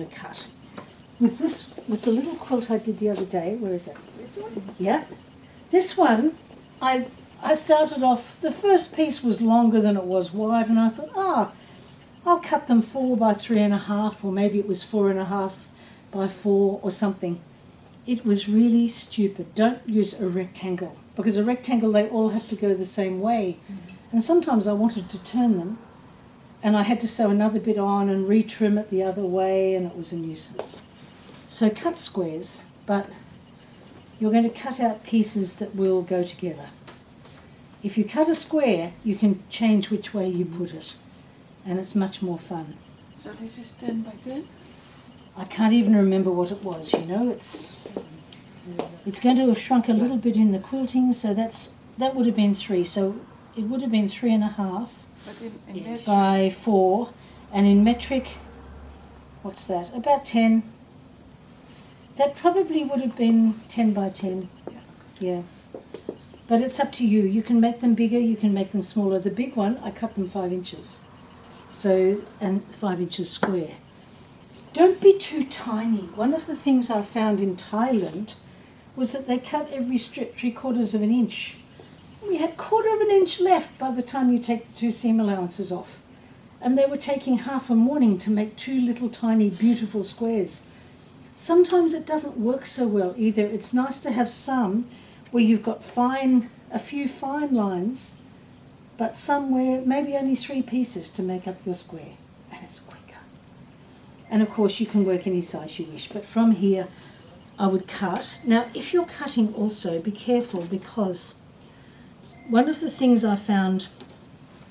going to cut. With the little quilt I did the other day, where is it? This one? Yeah. This one, I started off, the first piece was longer than it was wide, and I thought, I'll cut them 4 by 3.5, or maybe it was 4.5 by 4 or something. It was really stupid. Don't use a rectangle, because a rectangle, they all have to go the same way. And sometimes I wanted to turn them, and I had to sew another bit on and retrim it the other way, and it was a nuisance. So cut squares, but you're going to cut out pieces that will go together. If you cut a square, you can change which way you put it, and it's much more fun. So this is 10 by 10? I can't even remember what it was, you know. It's going to have shrunk a little bit in the quilting, so that would have been 3. So it would have been 3.5 by 4, and in metric, what's that? About 10. That probably would have been 10 by 10. Yeah. But it's up to you. You can make them bigger, you can make them smaller. The big one, I cut them 5 inches. So, and 5 inches square. Don't be too tiny. One of the things I found in Thailand was that they cut every strip 3/4 of an inch. We had 1/4 of an inch left by the time you take the 2 seam allowances off. And they were taking half a morning to make 2 little tiny beautiful squares. Sometimes it doesn't work so well either. It's nice to have some where you've got a few fine lines, but somewhere maybe only 3 pieces to make up your square, and it's quicker. And of course you can work any size you wish, but from here I would cut. Now if you're cutting also, be careful, because one of the things I found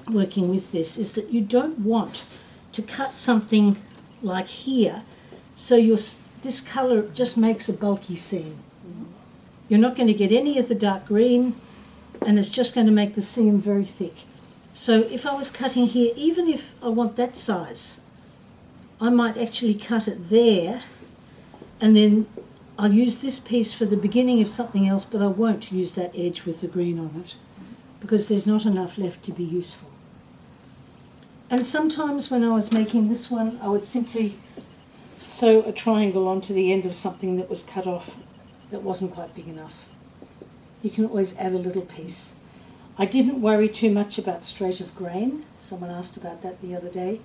working with this is that you don't want to cut something like here so this colour just makes a bulky seam. You're not going to get any of the dark green, and it's just going to make the seam very thick. So if I was cutting here, even if I want that size, I might actually cut it there, and then I'll use this piece for the beginning of something else, but I won't use that edge with the green on it, because there's not enough left to be useful. And sometimes when I was making this one, I would simply sew a triangle onto the end of something that was cut off that wasn't quite big enough. You can always add a little piece. I didn't worry too much about straight of grain. Someone asked about that the other day.